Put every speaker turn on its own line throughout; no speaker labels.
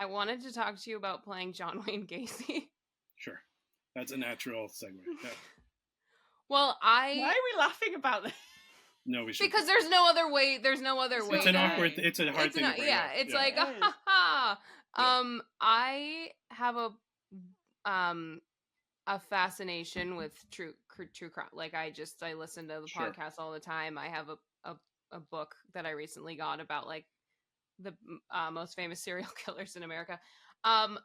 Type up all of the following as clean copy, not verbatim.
I wanted to talk to you about playing John Wayne Gacy.
Sure. That's a natural segue. Yeah.
Well,
Why are we laughing about this?
No, we should.
Because there's no other way. There's no other way.
It's an awkward. It's a hard thing to bring up.
It's
yeah.
like,
It is.
ha ha.
Yeah.
I have a fascination with true crime. Like I listen to the
Sure.
podcast all the time. I have a book that I recently got about like the most famous serial killers in America. I'm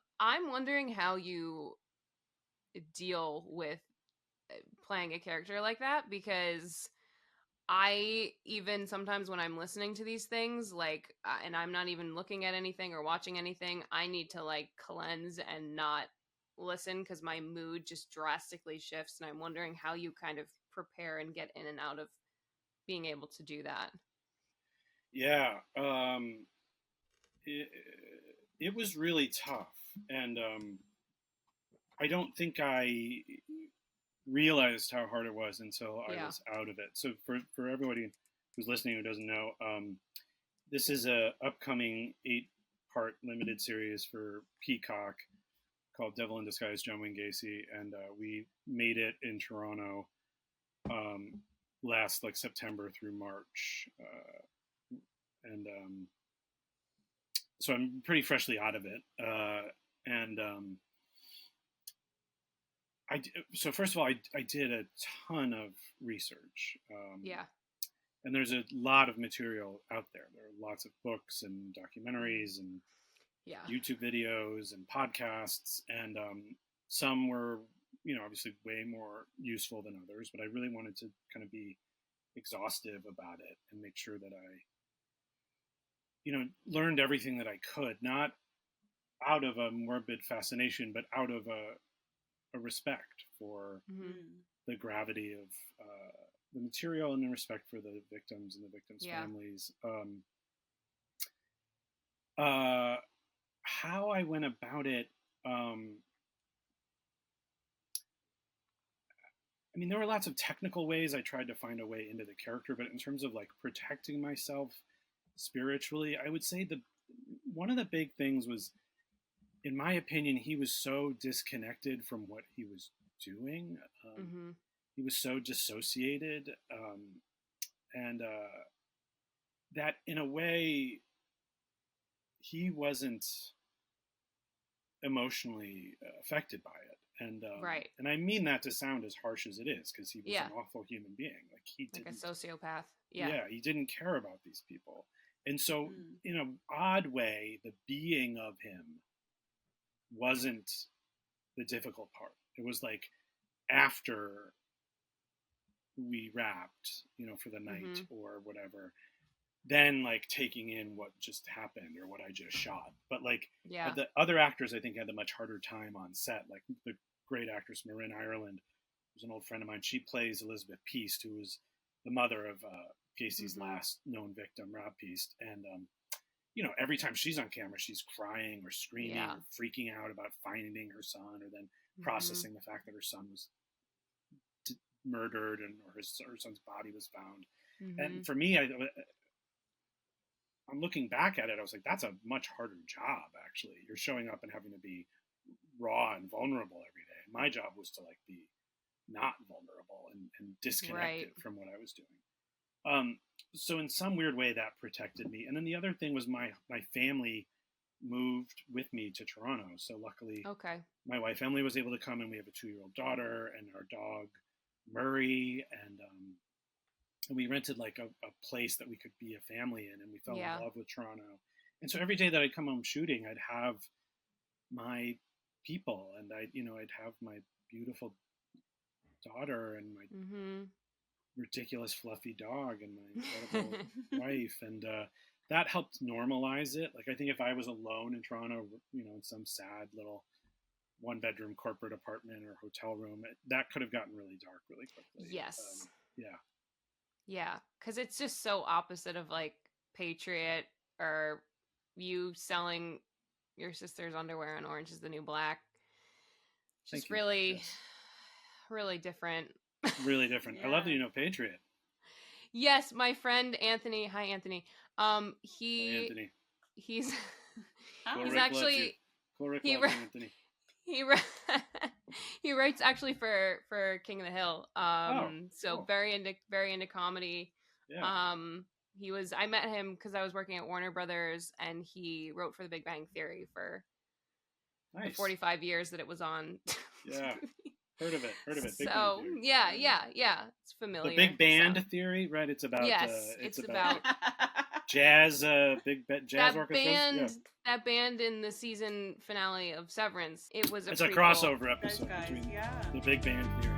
wondering how you deal with playing a character like that, because I even sometimes when I'm listening to these things, like, and I'm not even looking at anything or watching anything, I need to like cleanse and not listen because my mood just drastically shifts. And I'm wondering how you kind of prepare and get in and out of being able to do that.
Yeah. It was really tough. And I don't think I realized how hard it was until I was out of it. So for everybody who's listening who doesn't know, this is a upcoming 8-part limited series for Peacock called Devil in Disguise, John Wayne Gacy, and we made it in Toronto last like September through March, and so I'm pretty freshly out of it, and so first of all, I did a ton of research. And there's a lot of material out there. There are lots of books and documentaries and YouTube videos and podcasts, and some were, obviously way more useful than others. But I really wanted to kind of be exhaustive about it and make sure that I, learned everything that I could, not out of a morbid fascination, but out of a respect for the gravity of the material and a respect for the victims and the victims' families. How I went about it, there were lots of technical ways I tried to find a way into the character, but in terms of like protecting myself spiritually, I would say one of the big things was, in my opinion, he was so disconnected from what he was doing. He was so dissociated, and that in a way he wasn't emotionally affected by it. And and I mean that to sound as harsh as it is, because he was an awful human being. Like he didn't,
like a sociopath.
He didn't care about these people. And so, in an odd way, the being of him wasn't the difficult part. It was like after we wrapped, for the night or whatever, then like taking in what just happened or what I just shot. But like the other actors, I think, had a much harder time on set. Like the great actress Marin Ireland, who's an old friend of mine, she plays Elizabeth Peast, who was the mother of Gacy's last known victim, Rob Peast. And every time she's on camera, she's crying or screaming or freaking out about finding her son, or then processing the fact that her son was murdered and or her son's body was found. And for me, I'm looking back at it, I was like, that's a much harder job, actually. You're showing up and having to be raw and vulnerable every day. And my job was to like be not vulnerable and disconnected from what I was doing. So in some weird way that protected me. And then the other thing was my family moved with me to Toronto. So luckily my wife Emily was able to come, and we have a 2-year-old daughter and our dog Murray, and we rented like a place that we could be a family in, and we fell in love with Toronto. And so every day that I'd come home shooting, I'd have my people, and I'd have my beautiful daughter and my ridiculous fluffy dog and my incredible wife, and that helped normalize it. Like I think if I was alone in Toronto, in some sad little 1-bedroom corporate apartment or hotel room, that could have gotten really dark really quickly.
Yeah, because it's just so opposite of like Patriot or you selling your sister's underwear on Orange is the New Black. Just really different.
Really different. I love that you know Patriot.
Yes, my friend Anthony. Hi, Anthony.
Hey, Anthony.
He's
Oh.
He's
Rick
actually
Rick
he
loves you, Anthony.
he he writes actually for King of the Hill. So
cool.
very into comedy.
Yeah.
I met him because I was working at Warner Brothers, and he wrote for The Big Bang Theory for the
Nice.
45 years that it was on.
Yeah. Heard of it. Big Bang
So
Theory.
yeah, it's familiar.
The Big Band Theory, right? It's about
Yes, it's about
jazz, jazz orchestras.
Band, that band in the season finale of Severance. It was
it's
a
a
prequel.
crossover episode
Those guys,
between
yeah.
the Big Band Theory